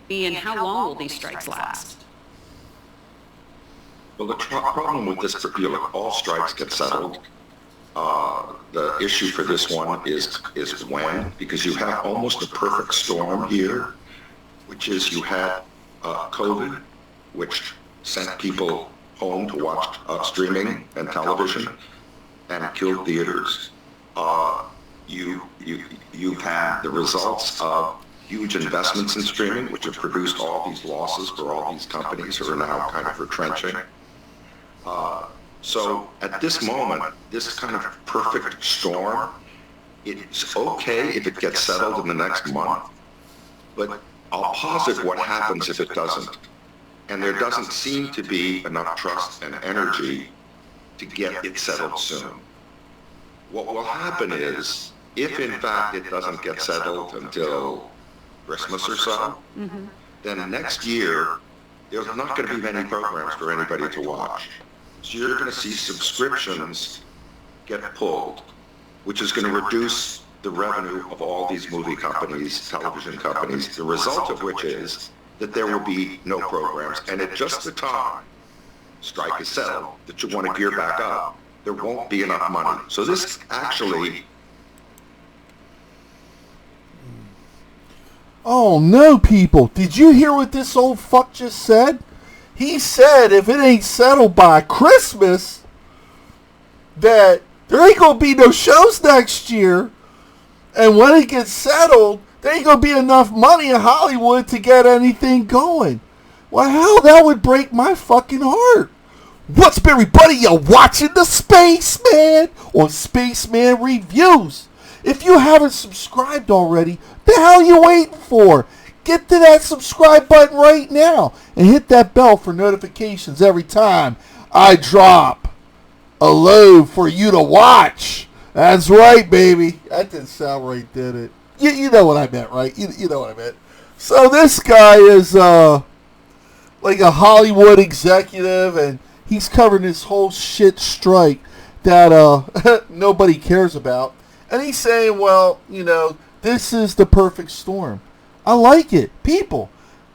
be, and how long will these strikes last? Well, the problem with this, all strikes get settled. The issue for this one is when, because you have almost a perfect storm here, which is you had COVID, which sent people home to watch streaming and television and killed theaters. You've had the results of huge investments in streaming, which have produced all these losses for all these companies who are now kind of retrenching. So at this moment, this kind of perfect storm, it's okay if it gets settled in the next month, but I'll posit what happens if it doesn't. And there doesn't seem to be enough trust and energy to get it settled soon. What will happen is, if in fact it doesn't get settled until Christmas or so, then next year, there's not going to be many programs for anybody to watch. So you're going to see subscriptions get pulled, which is going to reduce the revenue of all these movie companies, television companies, the result of which is that there will be no programs. And at just the time strike is settled, that you want to gear back up, there won't be enough money. So this actually... Oh no, people. Did you hear what this old fuck just said? He said if it ain't settled by Christmas, that there ain't going to be no shows next year. And when it gets settled, there ain't going to be enough money in Hollywood to get anything going. Well, hell, that would break my fucking heart. What's up, everybody? You're watching the Spaceman on Spaceman Reviews. If you haven't subscribed already, the hell you waiting for? Get to that subscribe button right now and hit that bell for notifications every time I drop a load for you to watch. That's right, baby. That didn't sound right, did it? You know what I meant, right? You know what I meant. So this guy is like a Hollywood executive, and he's covering this whole shit strike that nobody cares about. And he's saying, well, this is the perfect storm. I like it. People,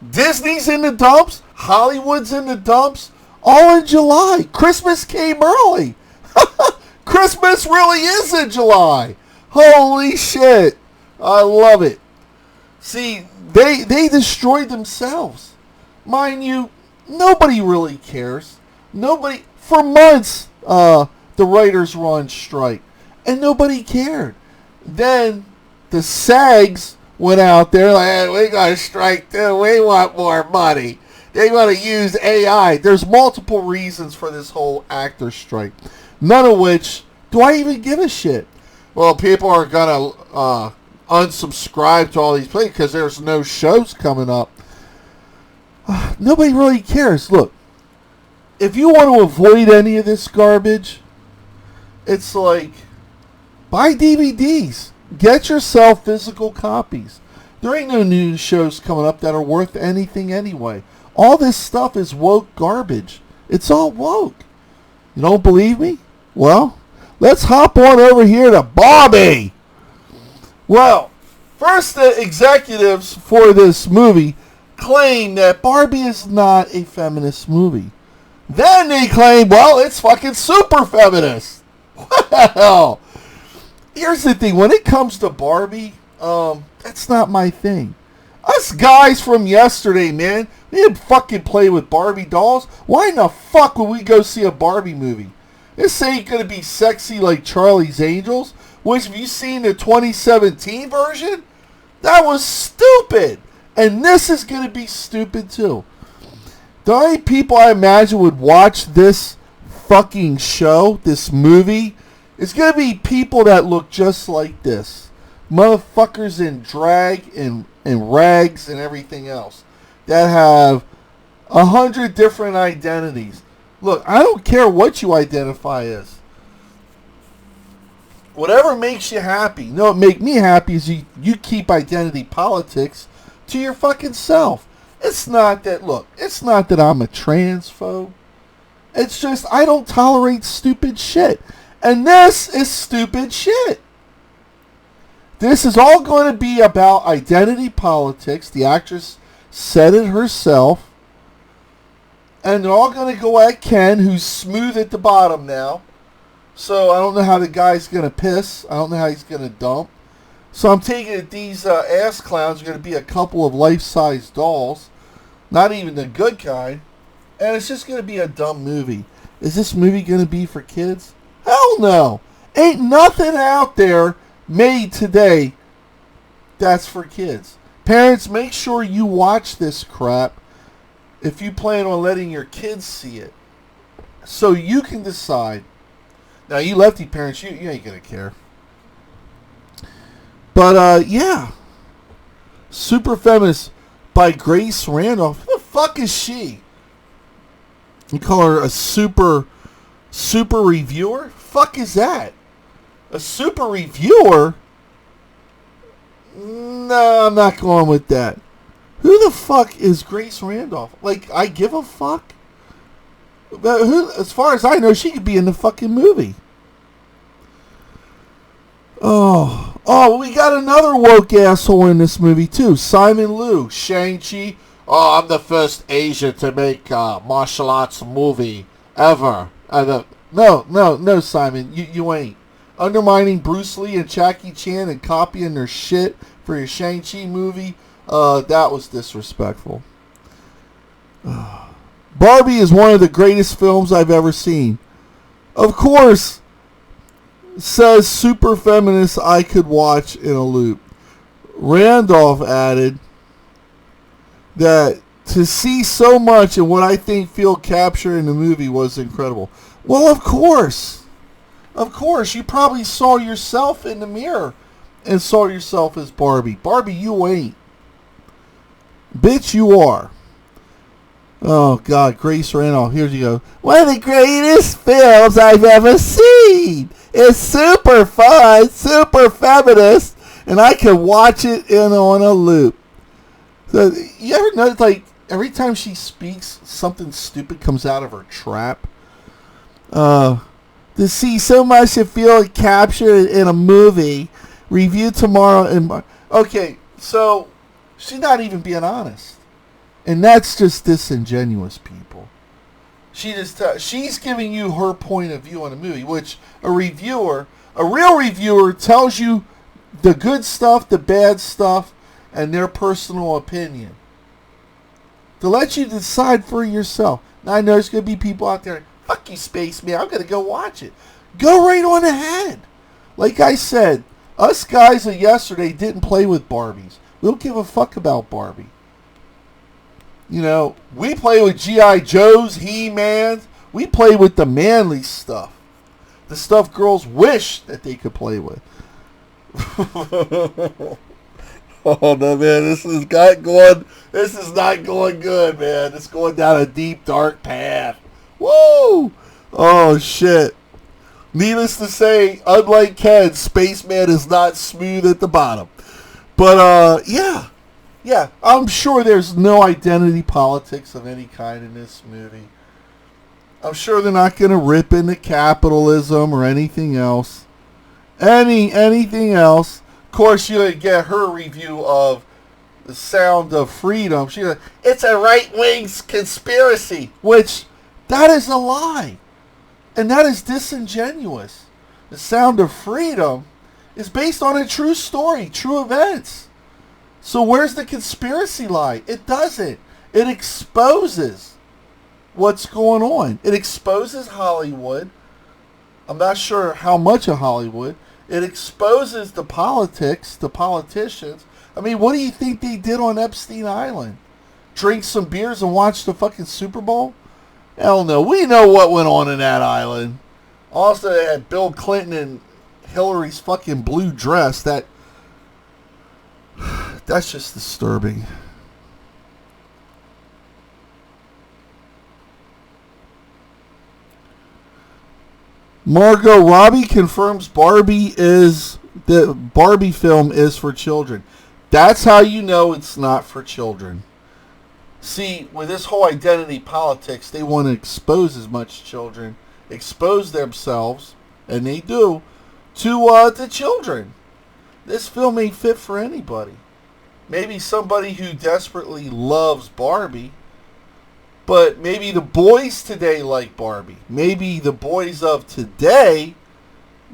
Disney's in the dumps. Hollywood's in the dumps. All in July. Christmas came early. Christmas really is in July. Holy shit. I love it. See, they destroyed themselves. Mind you, nobody really cares. Nobody, for months, the writers were on strike. And nobody cared. Then the SAGs went out there like, hey, we got to strike too. We want more money. They want to use AI. There's multiple reasons for this whole actor strike. None of which do I even give a shit. Well, people are going to unsubscribe to all these plays because there's no shows coming up. Nobody really cares. Look, if you want to avoid any of this garbage, it's like, buy DVDs. Get yourself physical copies. There ain't no new shows coming up that are worth anything anyway. All this stuff is woke garbage. It's all woke. You don't believe me? Well, let's hop on over here to Barbie. Well, first the executives for this movie claim that Barbie is not a feminist movie. Then they claim, well, it's fucking super feminist. Well, here's the thing. When it comes to Barbie, that's not my thing. Us guys from yesterday, man, we didn't fucking play with Barbie dolls. Why in the fuck would we go see a Barbie movie? This ain't gonna be sexy like Charlie's Angels, which, have you seen the 2017 version? That was stupid. And this is gonna be stupid too. The only people I imagine would watch this fucking show, this movie, it's going to be people that look just like this. Motherfuckers in drag and rags and everything else. That have 100 different identities. Look, I don't care what you identify as. Whatever makes you happy. You know what make me happy is you keep identity politics to your fucking self. It's not that, look, it's not that I'm a transphobe. It's just I don't tolerate stupid shit. And this is stupid shit. This is all going to be about identity politics. The actress said it herself. And they're all going to go at Ken, who's smooth at the bottom now. So I don't know how the guy's going to piss. I don't know how he's going to dump. So I'm taking it these ass clowns are going to be a couple of life-size dolls. Not even the good kind. And it's just going to be a dumb movie. Is this movie going to be for kids? Hell no. Ain't nothing out there made today that's for kids. Parents, make sure you watch this crap if you plan on letting your kids see it. So you can decide. Now, you lefty parents, you ain't going to care. But, yeah. Super Feminist by Grace Randolph. Who the fuck is she? You call her a super reviewer? Fuck is that? A super reviewer? No, I'm not going with that. Who the fuck is Grace Randolph? Like, I give a fuck? But who, as far as I know, she could be in the fucking movie. Oh, we got another woke asshole in this movie, too. Simon Liu, Shang-Chi. Oh, I'm the first Asian to make a martial arts movie ever. No, Simon, you ain't. Undermining Bruce Lee and Jackie Chan and copying their shit for your Shang-Chi movie, that was disrespectful. Barbie is one of the greatest films I've ever seen. Of course, says Super Feminist I could watch in a loop. Randolph added that to see so much and what I think feel captured in the movie was incredible. Well, of course. Of course. You probably saw yourself in the mirror and saw yourself as Barbie. Barbie, you ain't. Bitch, you are. Oh, God. Grace Randolph. Here you go. One of the greatest films I've ever seen. It's super fun, super feminist, and I can watch it on a loop. So, you ever notice, like, every time she speaks, something stupid comes out of her trap? To see so much and feel captured in a movie. Review tomorrow. Okay, so she's not even being honest. And that's just disingenuous, people. She's giving you her point of view on a movie, which a real reviewer tells you the good stuff, the bad stuff, and their personal opinion. To let you decide for yourself. Now, I know there's going to be people out there, fuck you, Spaceman, I'm going to go watch it. Go right on ahead. Like I said, us guys of yesterday didn't play with Barbies. We don't give a fuck about Barbie. You know, we play with G.I. Joes, He-Mans. We play with the manly stuff. The stuff girls wish that they could play with. Oh, no, man. This is not going good, man. It's going down a deep, dark path. Whoa! Oh, shit. Needless to say, unlike Ken, Spaceman is not smooth at the bottom. But, yeah. Yeah, I'm sure there's no identity politics of any kind in this movie. I'm sure they're not going to rip into capitalism or anything else. Anything else. Of course, you're going to get her review of The Sound of Freedom. She's like, it's a right-wing conspiracy. Which, that is a lie. And that is disingenuous. The Sound of Freedom is based on a true story, true events. So where's the conspiracy lie? It doesn't. It exposes what's going on. It exposes Hollywood. I'm not sure how much of Hollywood. It exposes the politics, the politicians. I mean, what do you think they did on Epstein Island? Drink some beers and watch the fucking Super Bowl? Hell no. We know what went on in that island. Also, they had Bill Clinton and Hillary's fucking blue dress. That's just disturbing. Margot Robbie confirms the Barbie film is for children. That's how you know it's not for children. See, with this whole identity politics, they want to expose as much children, expose themselves, and they do, to children. This film ain't fit for anybody. maybe somebody who desperately loves Barbie, but maybe the boys today like Barbie. Maybe the boys of today,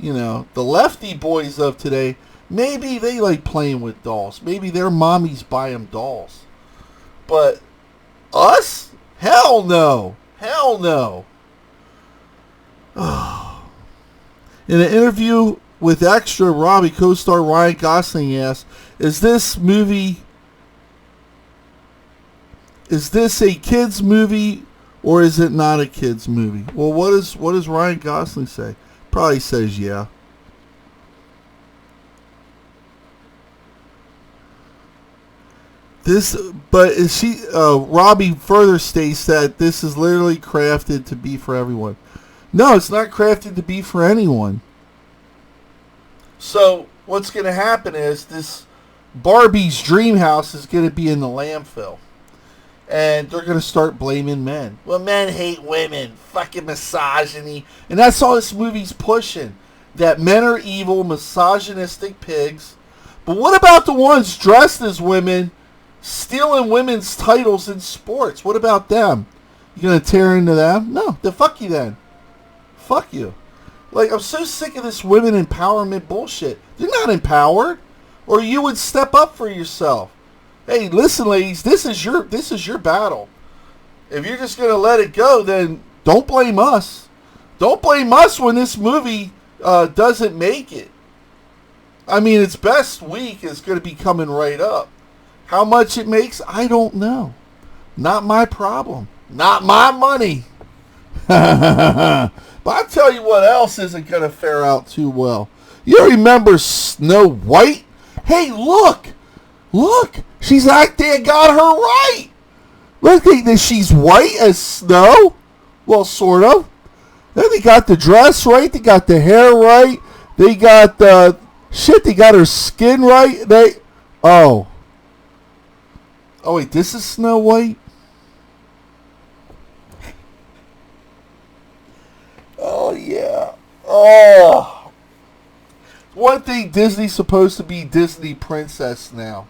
the lefty boys of today, maybe they like playing with dolls. Maybe their mommies buy them dolls. But us? Hell no. Hell no. In an interview with Extra, Robbie co-star Ryan Gosling asked, is this a kid's movie or is it not a kid's movie? Well, what does Ryan Gosling say? Probably says yeah. Robbie further states that this is literally crafted to be for everyone. No, it's not crafted to be for anyone. So what's going to happen is this Barbie's dream house is going to be in the landfill. And they're going to start blaming men. Well, men hate women. Fucking misogyny. And that's all this movie's pushing. That men are evil, misogynistic pigs. But what about the ones dressed as women, stealing women's titles in sports? What about them? You going to tear into them? No, then fuck you then. Fuck you. Like, I'm so sick of this women empowerment bullshit. You're not empowered. Or you would step up for yourself. Hey, listen, ladies, this is your battle. If you're just going to let it go, then don't blame us. Don't blame us when this movie doesn't make it. I mean, its best week is going to be coming right up. How much it makes, I don't know. Not my problem. Not my money. But I'll tell you what else isn't going to fare out too well. You remember Snow White? Hey, look. Look. She's actually got her right. Look, she's white as snow. Well, sort of. Then they got the dress right. They got the hair right. They got the... They got her skin right. Oh, wait. This is Snow White? Oh, yeah. Oh. One thing, Disney's supposed to be Disney princess now.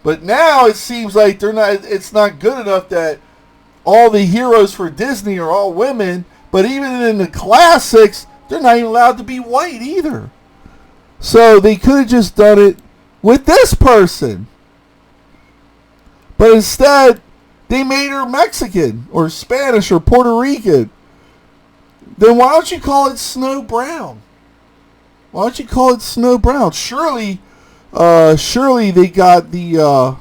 But now it seems like it's not good enough that all the heroes for Disney are all women. But even in the classics, they're not even allowed to be white either. So they could have just done it with this person. But instead, they made her Mexican or Spanish or Puerto Rican. Then why don't you call it Snow Brown? Why don't you call it Snow Brown? Surely they got the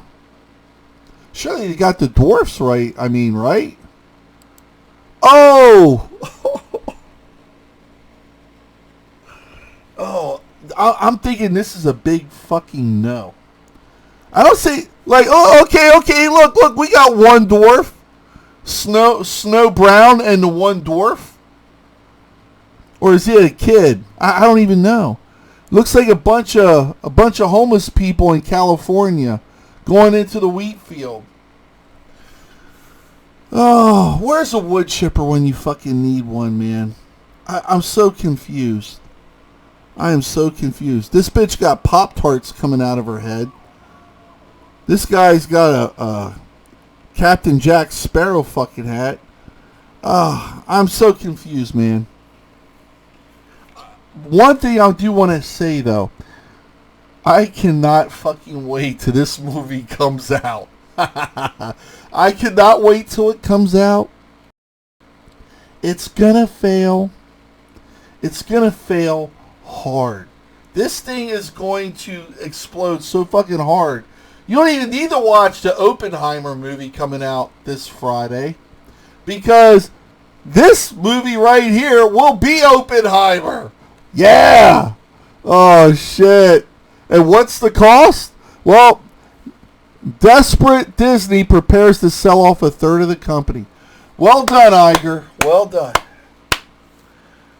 dwarfs right. I mean, right? Oh, oh, I'm thinking this is a big fucking no. I don't say like, oh, okay. Look, we got one dwarf, Snow Brown, and the one dwarf. Or is he a kid? I don't even know. Looks like a bunch of homeless people in California going into the wheat field. Oh, where's a wood chipper when you fucking need one, man? I'm so confused. I am so confused. This bitch got Pop-Tarts coming out of her head. This guy's got a Captain Jack Sparrow fucking hat. I'm so confused, man. One thing I do want to say, though. I cannot fucking wait till this movie comes out. I cannot wait till it comes out. It's gonna fail. It's gonna fail hard. This thing is going to explode so fucking hard. You don't even need to watch the Oppenheimer movie coming out this Friday. Because this movie right here will be Oppenheimer. Yeah. Oh, shit. And what's the cost? Well, desperate Disney prepares to sell off a third of the company. Well done, Iger. Well done.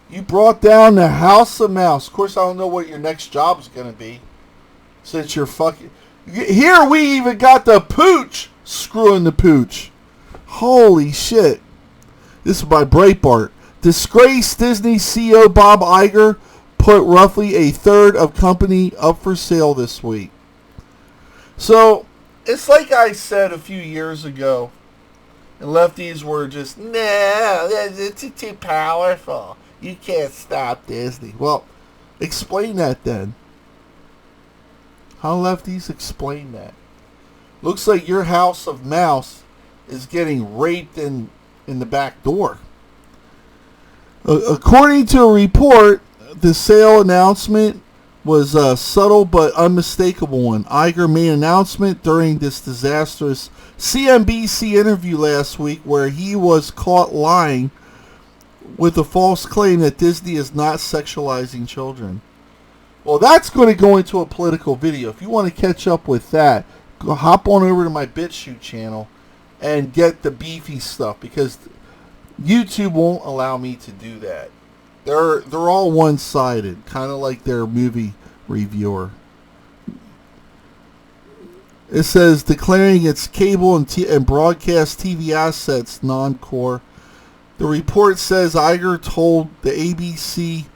You brought down the House of Mouse. Of course, I don't know what your next job is going to be. Since you're fucking... Here we even got the pooch screwing the pooch. Holy shit. This is by Breitbart. Disgraced Disney CEO Bob Iger put roughly a third of company up for sale this week. So, it's like I said a few years ago, and lefties were just, nah, it's too powerful. You can't stop Disney. Well, explain that then. How lefties explain that? Looks like your house of mouse is getting raped in the back door. According to a report, the sale announcement was a subtle but unmistakable one. Iger made an announcement during this disastrous CNBC interview last week where he was caught lying with a false claim that Disney is not sexualizing children. Well, that's going to go into a political video. If you want to catch up with that, go hop on over to my BitChute channel and get the beefy stuff, because YouTube won't allow me to do that. They're all one-sided, kind of like their movie reviewer. It says declaring its cable and broadcast TV assets non-core. The report says Iger told the ABC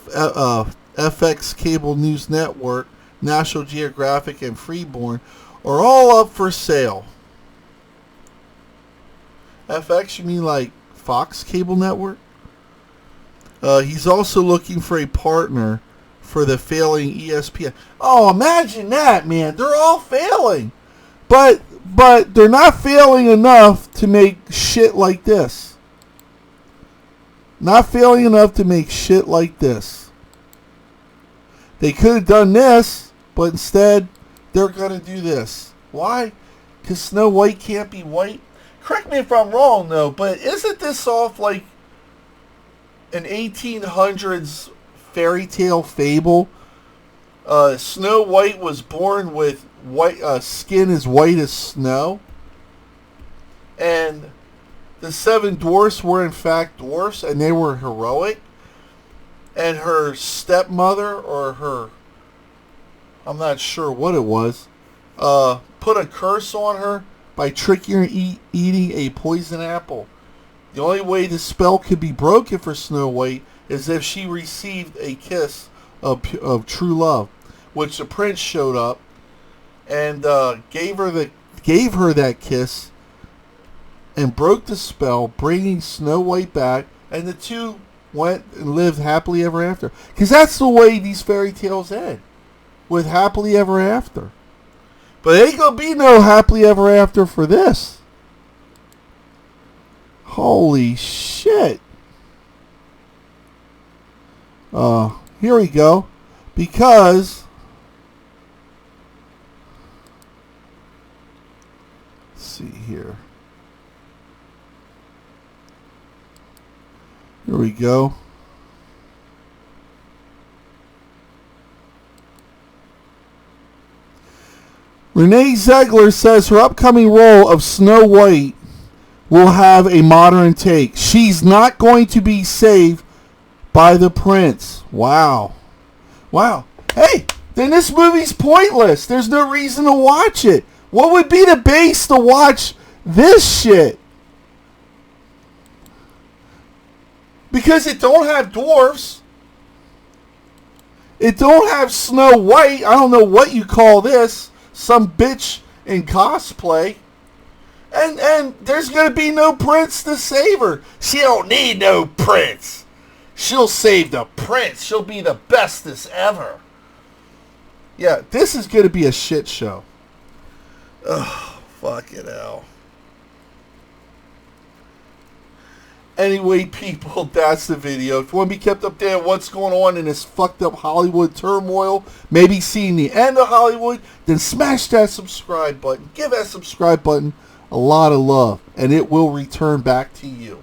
FX Cable News Network, National Geographic, and Freeborn are all up for sale. FX, you mean like Fox Cable Network? He's also looking for a partner for the failing ESPN. Oh, imagine that, man. They're all failing. But they're not failing enough to make shit like this. Not failing enough to make shit like this. They could have done this, but instead they're going to do this. Why? Because Snow White can't be white? Correct me if I'm wrong, though, but isn't this off like an 1800s fairy tale fable? Snow White was born with white skin as white as snow, and the 7 dwarfs were in fact dwarfs, and they were heroic. And her stepmother, or her, I'm not sure what it was, put a curse on her by tricking her eating a poison apple. The only way the spell could be broken for Snow White is if she received a kiss of true love, which the prince showed up and gave her that kiss and broke the spell, bringing Snow White back, and the two went and lived happily ever after. Because that's the way these fairy tales end, with happily ever after. But ain't gonna be no happily ever after for this. Holy shit. Here we go. Because let's see here. Here we go. Renee Ziegler says her upcoming role of Snow White will have a modern take. She's not going to be saved by the prince. Wow. Wow. Hey, then this movie's pointless. There's no reason to watch it. What would be the base to watch this shit? Because it don't have dwarfs. It don't have Snow White. I don't know what you call this. Some bitch in cosplay. And there's going to be no prince to save her. She don't need no prince. She'll save the prince. She'll be the bestest ever. Yeah, this is going to be a shit show. Oh, fucking hell. Anyway, people, that's the video. If you want to be kept up there on what's going on in this fucked up Hollywood turmoil, maybe seeing the end of Hollywood, then smash that subscribe button. Give that subscribe button a lot of love, and it will return back to you.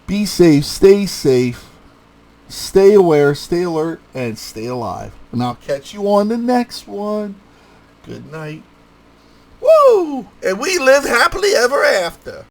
Be safe, stay aware, stay alert, and stay alive. And I'll catch you on the next one. Good night. Woo! And we live happily ever after.